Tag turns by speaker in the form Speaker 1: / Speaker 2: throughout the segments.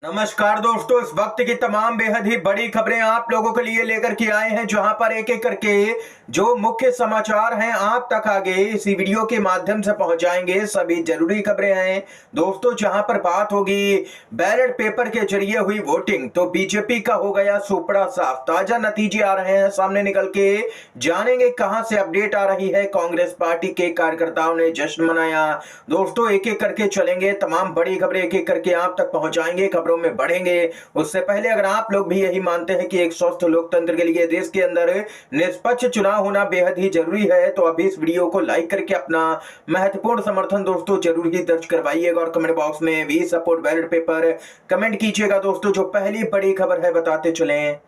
Speaker 1: नमस्कार दोस्तों, इस वक्त की तमाम बेहद ही बड़ी खबरें आप लोगों के लिए लेकर के आए हैं, जहां पर एक एक करके जो मुख्य समाचार हैं आप तक आगे इसी वीडियो के माध्यम से पहुंचाएंगे। सभी जरूरी खबरें हैं दोस्तों, जहां पर बात होगी बैलेट पेपर के जरिए हुई वोटिंग, तो बीजेपी का हो गया सुपड़ा साफ। ताजा नतीजे आ रहे हैं सामने निकल के, जानेंगे कहां से अपडेट आ रही है। कांग्रेस पार्टी के कार्यकर्ताओं ने जश्न मनाया। दोस्तों एक एक करके चलेंगे, तमाम बड़ी खबरें एक एक करके आप तक पहुंचाएंगे, खबरों में बढ़ेंगे। उससे पहले अगर आप लोग भी यही मानते हैं कि एक स्वस्थ लोकतंत्र के लिए देश के अंदर निष्पक्ष चुनाव होना बेहद ही जरूरी है, तो अभी इस वीडियो को लाइक करके अपना महत्वपूर्ण समर्थन दोस्तों जरूर ही दर्ज करवाइएगा और कमेंट बॉक्स में we support ballot paper comment कीजिएगा। दोस्तों जो पहली बड़ी खबर है बताते चलें।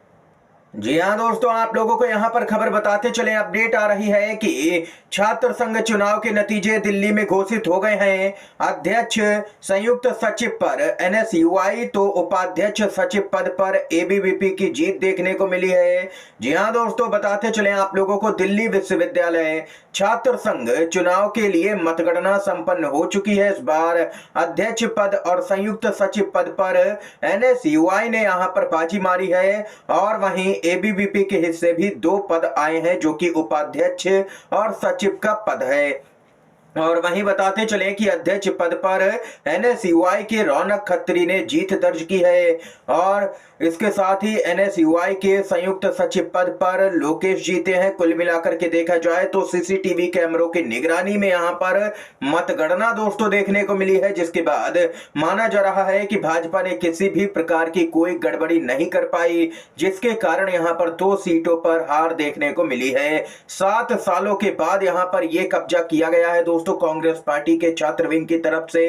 Speaker 1: जी हाँ दोस्तों, आप लोगों को यहाँ पर खबर बताते चले, अपडेट आ रही है कि छात्र संघ चुनाव के नतीजे दिल्ली में घोषित हो गए हैं। अध्यक्ष संयुक्त सचिव पर एनएसयूआई तो उपाध्यक्ष सचिव पद पर एबीवीपी की जीत देखने को मिली है। जी हाँ दोस्तों, बताते चले आप लोगों को, दिल्ली विश्वविद्यालय छात्र संघ चुनाव के लिए मतगणना संपन्न हो चुकी है। इस बार अध्यक्ष पद और संयुक्त सचिव पद पर एनएसयूआई ने यहाँ पर बाजी मारी है, और वहीं एबीवीपी के हिस्से भी 2 पद आए हैं, जो कि उपाध्यक्ष और सचिव का पद है। और वहीं बताते चले कि अध्यक्ष पद पर एनएसयूआई के रौनक खत्री ने जीत दर्ज की है, और इसके साथ ही एनएसयूआई के संयुक्त सचिव पद पर लोकेश जीते हैं। कुल मिलाकर के देखा जाए तो सीसीटीवी कैमरों की निगरानी में यहां पर मतगणना दोस्तों देखने को मिली है, जिसके बाद माना जा रहा है कि भाजपा ने किसी भी प्रकार की कोई गड़बड़ी नहीं कर पाई, जिसके कारण यहां पर 2 सीटों पर हार देखने को मिली है। 7 सालों के बाद यहां पर यह कब्जा किया गया है दोस्तों कांग्रेस पार्टी के छात्र विंग की तरफ से।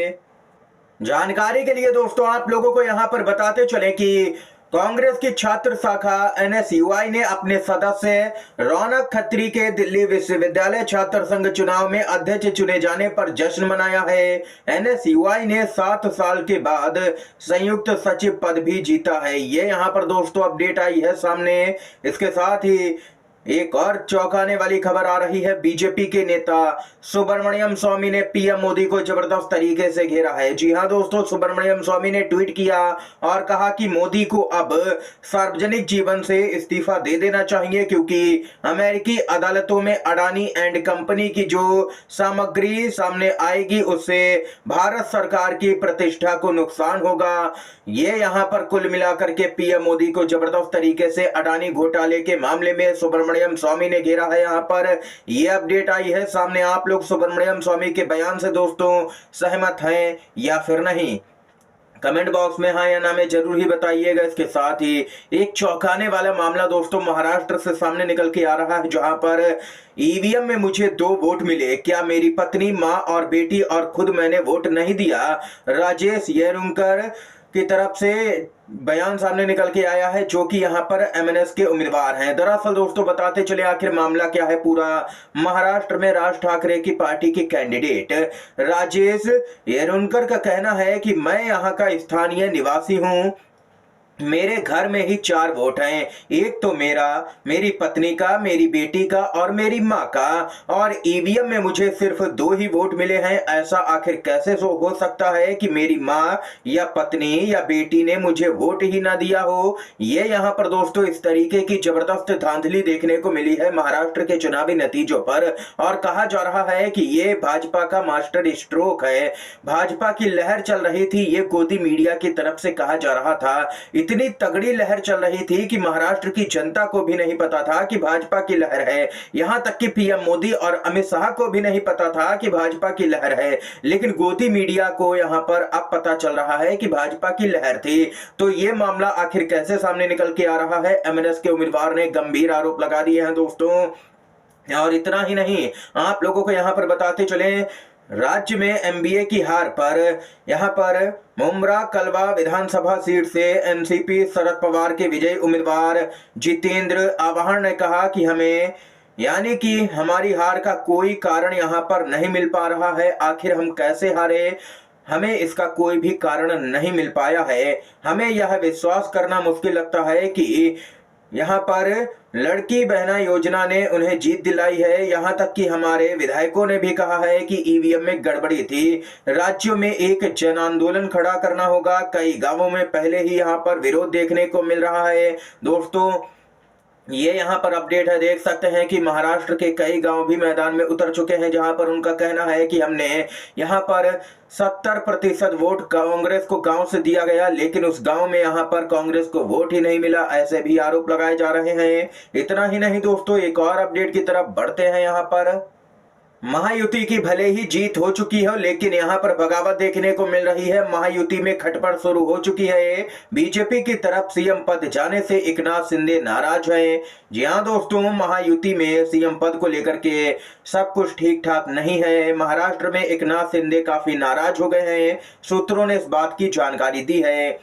Speaker 1: जानकारी के लिए दोस्तों आप लोगों को यहां पर बताते चले कि कांग्रेस की छात्र शाखा एनएसयूआई ने अपने सदस्य रौनक खत्री के दिल्ली विश्वविद्यालय छात्र संघ चुनाव में अध्यक्ष चुने जाने पर जश्न मनाया है। एनएसयूआई ने 7 साल के बाद संयुक्त सचिव पद भी जीता है। ये यहां पर दोस्तों अपडेट आई है सामने। इसके साथ ही एक और चौंकाने वाली खबर आ रही है। बीजेपी के नेता सुब्रमण्यम स्वामी ने पीएम मोदी को जबरदस्त तरीके से घेरा है। जी हां दोस्तों, सुब्रमण्यम स्वामी ने ट्वीट किया और कहा कि मोदी को अब सार्वजनिक जीवन से इस्तीफा दे देना चाहिए, क्योंकि अमेरिकी अदालतों में अडानी एंड कंपनी की जो सामग्री सामने आएगी उससे भारत सरकार की प्रतिष्ठा को नुकसान होगा। ये यहां पर कुल मिलाकर के पीएम मोदी को जबरदस्त तरीके से अडानी घोटाले के मामले में सुब्रमण्यम स्वामी ने घेरा है। यहां पर यह अपडेट आई है सामने। आप लोग सुब्रमण्यम स्वामी के बयान से दोस्तों सहमत हैं या फिर नहीं, कमेंट बॉक्स में हाँ या ना में जरूर ही बताइएगा। इसके साथ ही एक चौंकाने वाला मामला दोस्तों महाराष्ट्र से सामने निकल के आ रहा है, जहां पर ईवीएम में मुझे 2 वोट मिले, क्या मेरी पत्नी, मां और बेटी और खुद मैंने वोट नहीं दिया। राजेश येरुंकर की तरफ से बयान सामने निकल के आया है, जो कि यहां पर एमएनएस के उम्मीदवार हैं। दरअसल दोस्तों बताते चले आखिर मामला क्या है पूरा। महाराष्ट्र में राज ठाकरे की पार्टी के कैंडिडेट राजेश येरुनकर का कहना है कि मैं यहां का स्थानीय निवासी हूं, मेरे घर में ही 4 वोट हैं, एक तो मेरा, मेरी पत्नी का, मेरी बेटी का और मेरी माँ का, और ईवीएम में मुझे सिर्फ 2 ही वोट मिले हैं। ऐसा आखिर कैसे हो सकता है कि मेरी माँ या पत्नी या बेटी ने मुझे वोट ही ना दिया हो। ये यहाँ पर दोस्तों इस तरीके की जबरदस्त धांधली देखने को मिली है महाराष्ट्र के चुनावी नतीजों पर, और कहा जा रहा है कि ये भाजपा का मास्टर स्ट्रोक है। भाजपा की लहर चल रही थी, ये गोदी मीडिया की तरफ से कहा जा रहा था। इतनी तगड़ी लहर चल रही थी कि महाराष्ट्र की जनता को भी नहीं पता था कि भाजपा की लहर है। यहां तक कि पीएम मोदी और अमित शाह को भी नहीं पता था कि भाजपा की लहर है, लेकिन गोदी मीडिया को यहां पर अब पता चल रहा है कि भाजपा की लहर थी। तो ये मामला आखिर कैसे सामने निकल के आ रहा है, एमएनएस के उम्मीदवार ने गंभीर आरोप लगा दिए हैं दोस्तों। और इतना ही नहीं, आप लोगों को यहां पर बताते चले, राज्य में एमबीए की हार पर यहां पर मुमरा कलवा विधानसभा सीट से एनसीपी शरद पवार के विजयी उम्मीदवार जितेंद्र आव्हाड ने कहा कि हमें, यानी कि हमारी हार का कोई कारण यहां पर नहीं मिल पा रहा है। आखिर हम कैसे हारे, हमें इसका कोई भी कारण नहीं मिल पाया है। हमें यह विश्वास करना मुश्किल लगता है कि यहाँ पर लड़की बहना योजना ने उन्हें जीत दिलाई है। यहाँ तक कि हमारे विधायकों ने भी कहा है कि ईवीएम में गड़बड़ी थी। राज्यों में एक जन आंदोलन खड़ा करना होगा। कई गांवों में पहले ही यहाँ पर विरोध देखने को मिल रहा है। दोस्तों, ये यहाँ पर अपडेट है, देख सकते हैं कि महाराष्ट्र के कई गांव भी मैदान में उतर चुके हैं, जहां पर उनका कहना है कि हमने यहाँ पर 70% वोट कांग्रेस को गांव से दिया गया, लेकिन उस गांव में यहाँ पर कांग्रेस को वोट ही नहीं मिला, ऐसे भी आरोप लगाए जा रहे हैं। इतना ही नहीं दोस्तों, एक और अपडेट की तरफ बढ़ते हैं। यहाँ पर महायुति की भले ही जीत हो चुकी है, लेकिन यहाँ पर बगावत देखने को मिल रही है। महायुति में खटपट शुरू हो चुकी है। बीजेपी की तरफ सीएम पद जाने से एकनाथ शिंदे नाराज हैं। जी हाँ दोस्तों, महायुति में सीएम पद को लेकर के सब कुछ ठीक ठाक नहीं है। महाराष्ट्र में एकनाथ शिंदे काफी नाराज हो गए हैं। सूत्रों ने इस बात की जानकारी दी है।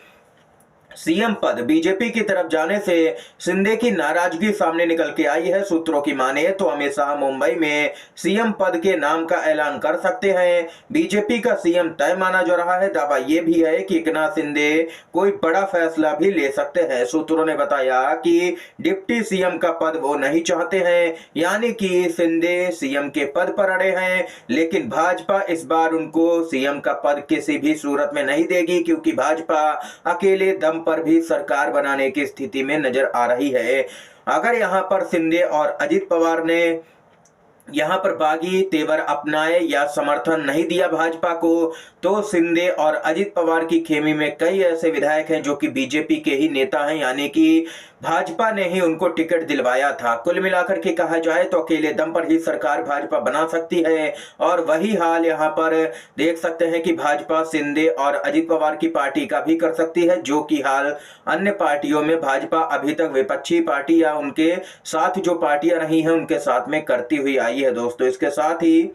Speaker 1: सीएम पद बीजेपी की तरफ जाने से शिंदे की नाराजगी सामने निकल के आई है। सूत्रों की माने तो अमित शाह मुंबई में सीएम पद के नाम का ऐलान कर सकते हैं। बीजेपी का सीएम तय माना जा रहा है। दावा यह भी है कि एकनाथ शिंदे कोई बड़ा फैसला भी ले सकते हैं। सूत्रों ने बताया कि डिप्टी सीएम का पद वो नहीं चाहते हैं, यानी कि शिंदे सीएम के पद पर अड़े हैं, लेकिन भाजपा इस बार उनको सीएम का पद किसी भी सूरत में नहीं देगी, क्योंकि भाजपा अकेले दम पर भी सरकार बनाने की स्थिति में नजर आ रही है। अगर यहां पर शिंदे और अजित पवार ने यहाँ पर बागी तेवर अपनाए या समर्थन नहीं दिया भाजपा को, तो शिंदे और अजित पवार की खेमी में कई ऐसे विधायक हैं जो कि बीजेपी के ही नेता हैं, यानी कि भाजपा ने ही उनको टिकट दिलवाया था। कुल मिलाकर के कहा जाए तो अकेले दम पर ही सरकार भाजपा बना सकती है। और वही हाल यहाँ पर देख सकते हैं कि भाजपा शिंदे और अजित पवार की पार्टी का भी कर सकती है, जो कि हाल अन्य पार्टियों में भाजपा अभी तक विपक्षी पार्टी या उनके साथ जो पार्टियां रही हैं उनके साथ में करती हुई आई है। दोस्तों, इसके साथ ही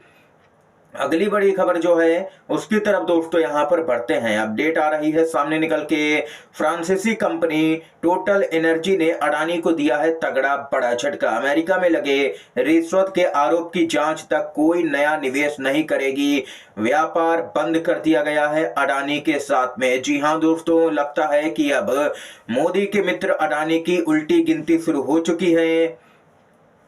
Speaker 1: अगली बड़ी खबर जो है उसकी तरफ दोस्तों यहाँ पर बढ़ते हैं। अपडेट आ रही है सामने निकल के। फ्रांसीसी कंपनी टोटल एनर्जी ने अडानी को दिया है तगड़ा बड़ा झटका। अमेरिका में लगे रिश्वत के आरोप की जांच तक कोई नया निवेश नहीं करेगी। व्यापार बंद कर दिया गया है अडानी के साथ में। जी हाँ दोस्तों, लगता है कि अब मोदी के मित्र अडानी की उल्टी गिनती शुरू हो चुकी है।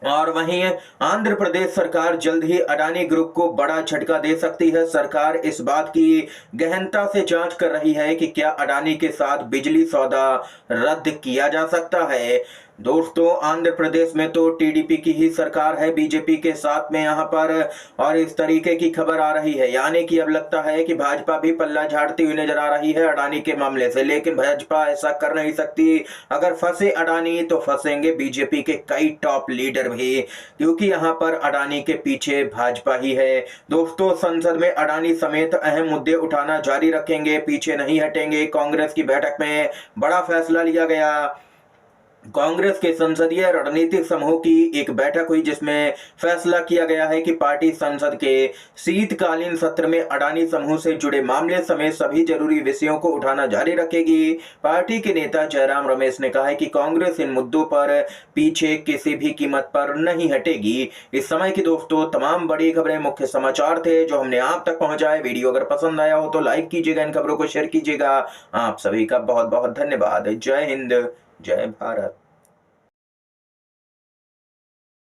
Speaker 1: और वहीं आंध्र प्रदेश सरकार जल्द ही अडानी ग्रुप को बड़ा झटका दे सकती है। सरकार इस बात की गहनता से जांच कर रही है कि क्या अडानी के साथ बिजली सौदा रद्द किया जा सकता है। दोस्तों, आंध्र प्रदेश में तो टीडीपी की ही सरकार है बीजेपी के साथ में यहाँ पर, और इस तरीके की खबर आ रही है, यानी कि अब लगता है कि भाजपा भी पल्ला झाड़ती हुई नजर आ रही है अडानी के मामले से। लेकिन भाजपा ऐसा कर नहीं सकती। अगर फंसे अडानी तो फंसेंगे बीजेपी के कई टॉप लीडर भी, क्योंकि यहाँ पर अडानी के पीछे भाजपा ही है। दोस्तों, संसद में अडानी समेत अहम मुद्दे उठाना जारी रखेंगे, पीछे नहीं हटेंगे। कांग्रेस की बैठक में बड़ा फैसला लिया गया। कांग्रेस के संसदीय रणनीतिक समूह की एक बैठक हुई, जिसमें फैसला किया गया है कि पार्टी संसद के शीतकालीन सत्र में अडानी समूह से जुड़े मामले समेत सभी जरूरी विषयों को उठाना जारी रखेगी। पार्टी के नेता जयराम रमेश ने कहा है कि कांग्रेस इन मुद्दों पर पीछे किसी भी कीमत पर नहीं हटेगी। इस समय की दोस्तों तमाम बड़ी खबरें, मुख्य समाचार थे जो हमने आप तक पहुंचाए। वीडियो अगर पसंद आया हो तो लाइक कीजिएगा, इन खबरों को शेयर कीजिएगा। आप सभी का बहुत बहुत धन्यवाद। जय हिंद, जय भारत।